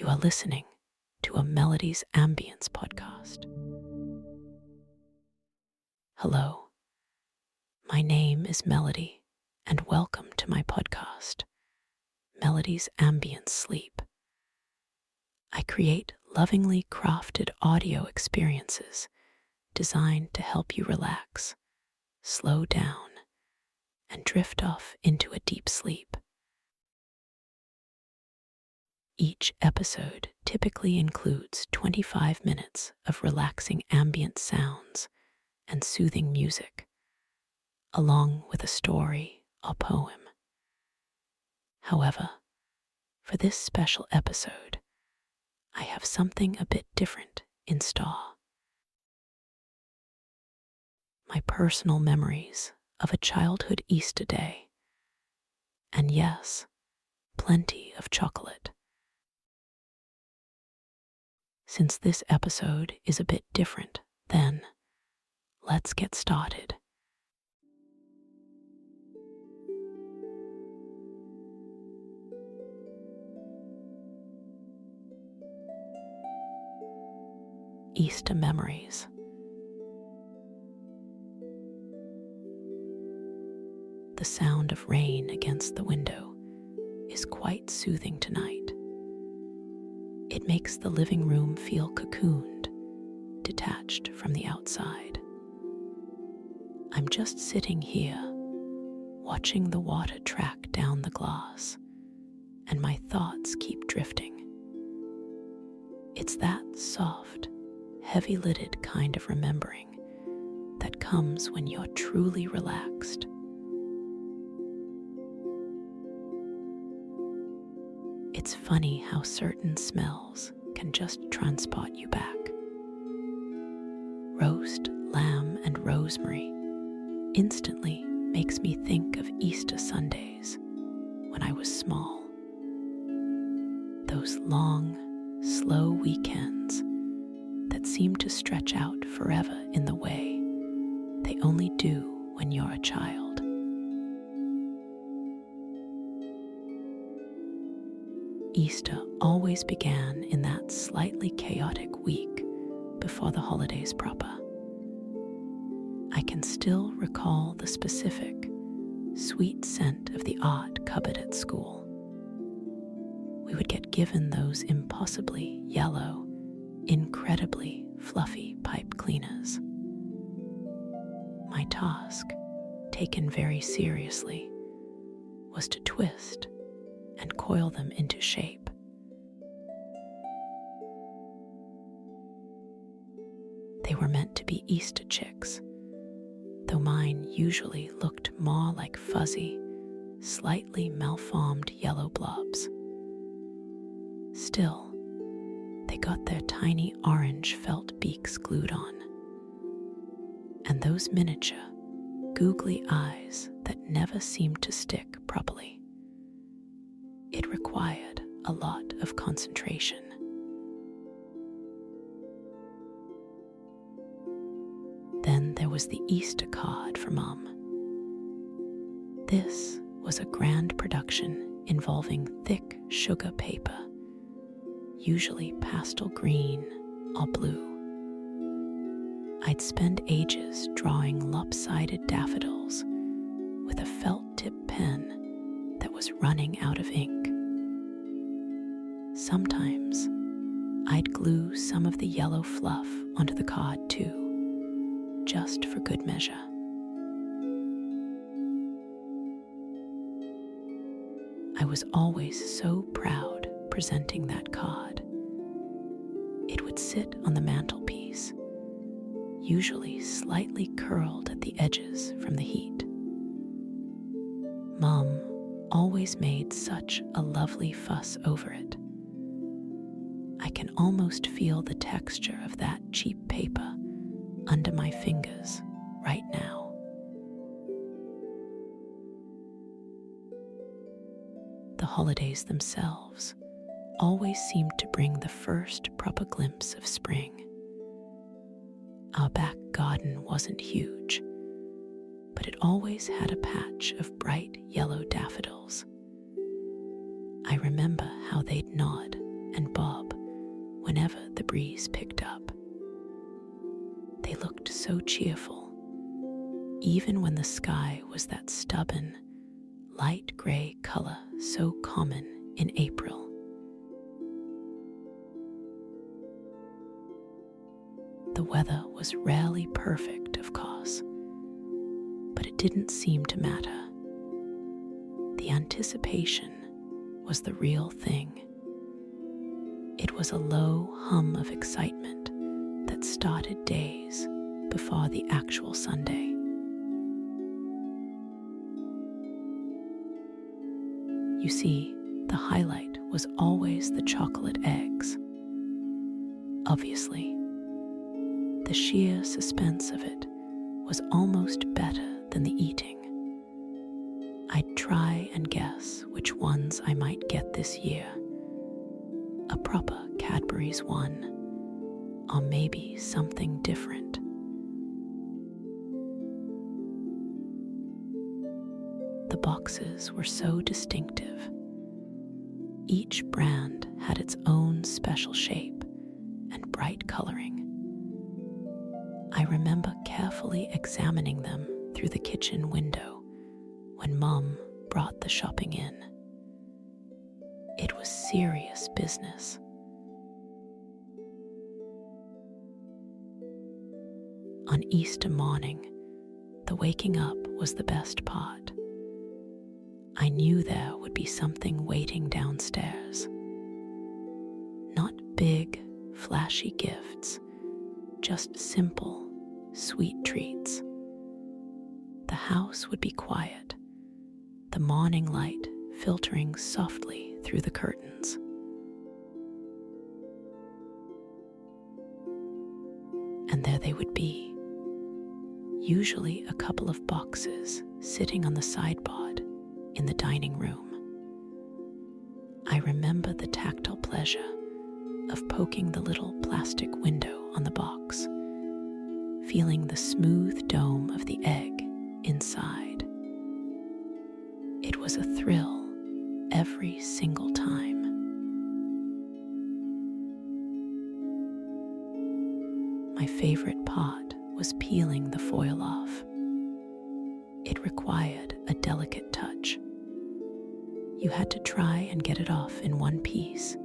are listening to a Melody's Ambience podcast. Hello, my name is Melody, and welcome to my podcast, Melody's Ambience Sleep. I create lovingly crafted audio experiences designed to help you relax, slow down, and drift off into a deep sleep. Each episode typically includes 25 minutes of relaxing ambient sounds and soothing music, along with a story or poem. However, for this special episode, I have something a bit different in store. My personal memories of a childhood Easter day, and yes, plenty of chocolate. Since this episode is a bit different, then let's get started. Easter memories. The sound of rain against the window is quite soothing tonight. It makes the living room feel cocooned, detached from the outside. I'm just sitting here, watching the water track down the glass, and my thoughts keep drifting. It's that soft, heavy-lidded kind of remembering that comes when you're truly relaxed. It's funny how certain smells can just transport you back. Roast lamb and rosemary instantly makes me think of Easter Sundays when I was small. Those long, slow weekends that seem to stretch out forever in the way they only do when you're a child. Easter always began in that slightly chaotic week before the holidays proper. I can still recall the specific, sweet scent of the art cupboard at school. We would get given those impossibly yellow, incredibly fluffy pipe cleaners. My task, taken very seriously, was to twist and coil them into shape. They were meant to be Easter chicks, though mine usually looked more like fuzzy, slightly malformed yellow blobs. Still, they got their tiny orange felt beaks glued on, and those miniature, googly eyes that never seemed to stick properly. It required a lot of concentration. Then there was the Easter card for Mom. This was a grand production involving thick sugar paper, usually pastel green or blue. I'd spend ages drawing lopsided daffodils with a felt-tip pen that was running out of ink. Sometimes I'd glue some of the yellow fluff onto the card too, just for good measure. I was always so proud presenting that card. It would sit on the mantelpiece, usually slightly curled at the edges from the heat. Mom always made such a lovely fuss over it. I can almost feel the texture of that cheap paper under my fingers right now. The holidays themselves always seemed to bring the first proper glimpse of spring. Our back garden wasn't huge, but it always had a patch of bright yellow daffodils. I remember how they'd nod and bob whenever the breeze picked up. They looked so cheerful, even when the sky was that stubborn, light grey colour so common in April. The weather was rarely perfect, of course, but it didn't seem to matter. The anticipation was the real thing. It was a low hum of excitement that started days before the actual Sunday. You see, the highlight was always the chocolate eggs. Obviously, the sheer suspense of it was almost better than the eating. I'd try and guess which ones I might get this year. A proper Cadbury's one, or maybe something different. The boxes were so distinctive. Each brand had its own special shape and bright coloring. I remember carefully examining them through the kitchen window when Mum brought the shopping in. It was serious business. On Easter morning, the waking up was the best part. I knew there would be something waiting downstairs. Not big, flashy gifts, just simple, sweet treats. The house would be quiet, the morning light filtering softly through the curtains. And there they would be, usually a couple of boxes sitting on the sideboard in the dining room. I remember the tactile pleasure of poking the little plastic window on the box, feeling the smooth dome of the egg inside. It was a thrill every single time. My favorite part was peeling the foil off. It required a delicate touch. You had to try and get it off in one piece,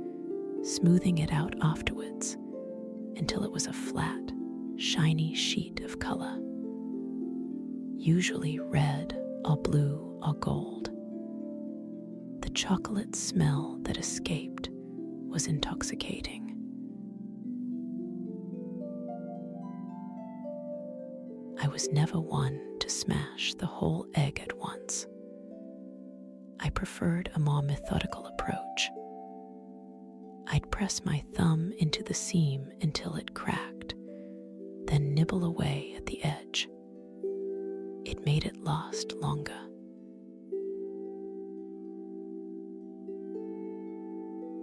smoothing it out afterwards until it was a flat, shiny sheet of color, usually red or blue or gold. The chocolate smell that escaped was intoxicating. I was never one to smash the whole egg at once. I preferred a more methodical approach. I'd press my thumb into the seam until it cracked, then nibble away at the edge. It made it last longer.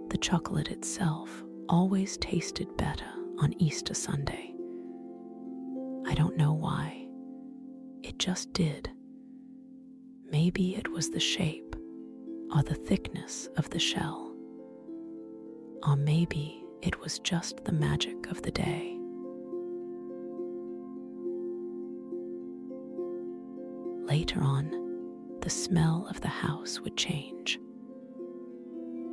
The chocolate itself always tasted better on Easter Sunday. I don't know why. It just did. Maybe it was the shape or the thickness of the shell. Or maybe it was just the magic of the day. Later on, the smell of the house would change.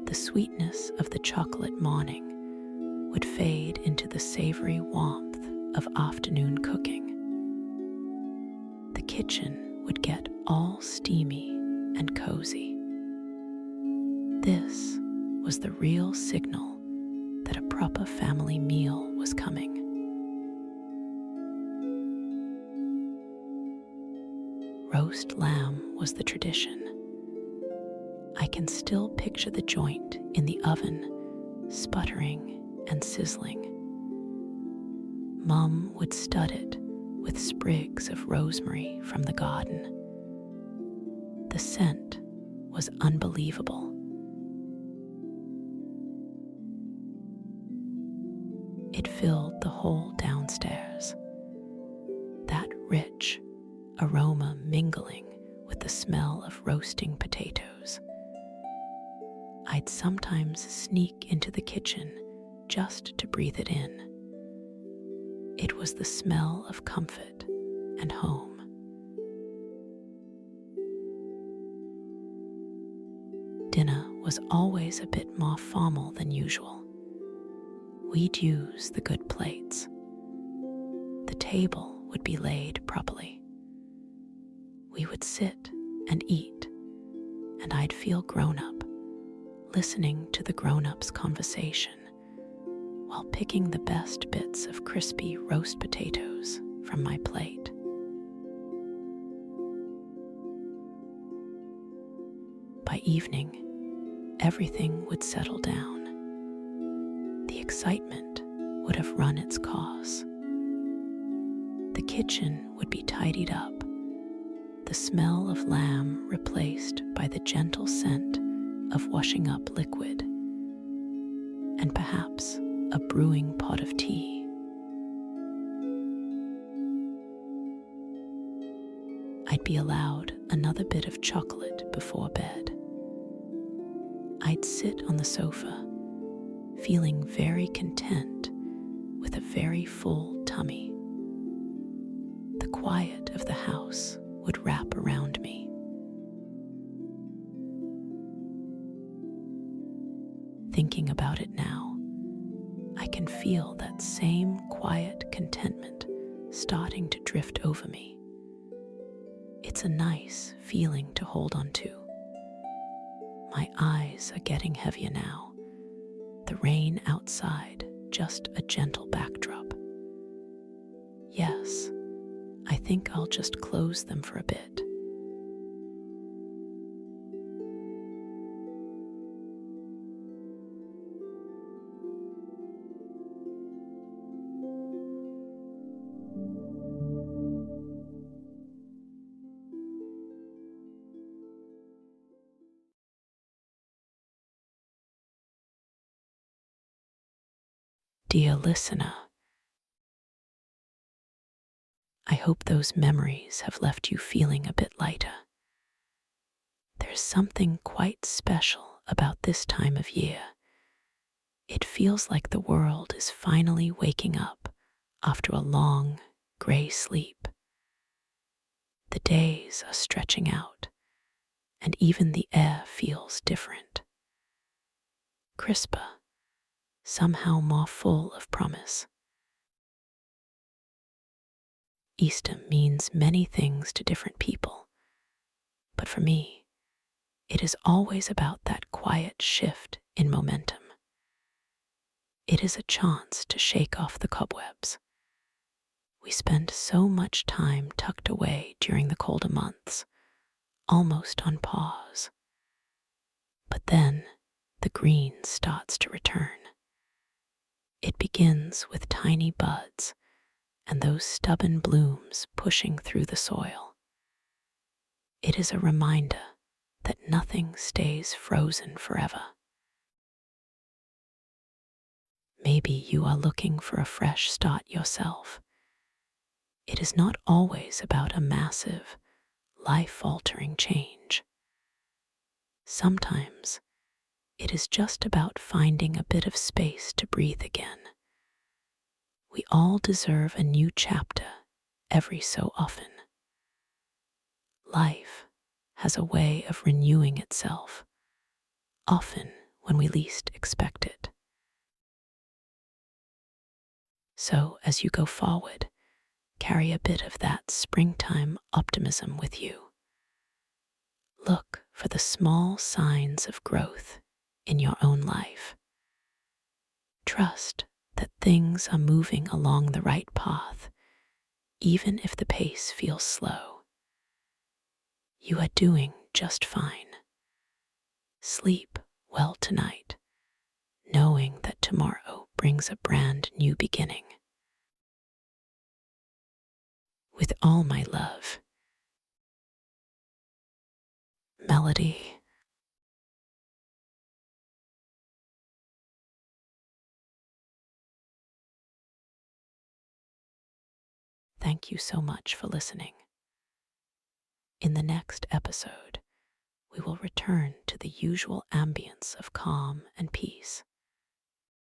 The sweetness of the chocolate morning would fade into the savory warmth of afternoon cooking. The kitchen would get all steamy and cozy. This was the real signal that a proper family meal was coming. Roast lamb was the tradition. I can still picture the joint in the oven, sputtering and sizzling. Mum would stud it with sprigs of rosemary from the garden. The scent was unbelievable. It filled the whole downstairs, that rich aroma mingling with the smell of roasting potatoes. I'd sometimes sneak into the kitchen just to breathe it in. It was the smell of comfort and home. Dinner was always a bit more formal than usual. We'd use the good plates. The table would be laid properly. We would sit and eat, and I'd feel grown up, listening to the grown-ups' conversation while picking the best bits of crispy roast potatoes from my plate. By evening, everything would settle down. The excitement would have run its course. The kitchen would be tidied up, the smell of lamb replaced by the gentle scent of washing up liquid, and perhaps a brewing pot of tea. I'd be allowed another bit of chocolate before bed. I'd sit on the sofa, feeling very content with a very full tummy. The quiet of the house would wrap around me. Thinking about it now, I can feel that same quiet contentment starting to drift over me. It's a nice feeling to hold on to. My eyes are getting heavier now, the rain outside just a gentle backdrop. Yes, I think I'll just close them for a bit. Dear listener, I hope those memories have left you feeling a bit lighter. There's something quite special about this time of year. It feels like the world is finally waking up after a long, gray sleep. The days are stretching out, and even the air feels different. Crisper, somehow more full of promise. Easter means many things to different people, but for me, it is always about that quiet shift in momentum. It is a chance to shake off the cobwebs. We spend so much time tucked away during the colder months, almost on pause. But then the green starts to return. It begins with tiny buds and those stubborn blooms pushing through the soil. It is a reminder that nothing stays frozen forever. Maybe you are looking for a fresh start yourself. It is not always about a massive, life-altering change. Sometimes it is just about finding a bit of space to breathe again. We all deserve a new chapter every so often. Life has a way of renewing itself, often when we least expect it. So as you go forward, carry a bit of that springtime optimism with you. Look for the small signs of growth in your own life. Trust that things are moving along the right path, even if the pace feels slow. You are doing just fine. Sleep well tonight, knowing that tomorrow brings a brand new beginning. With all my love, Melody. Thank you so much for listening. In the next episode, we will return to the usual ambience of calm and peace.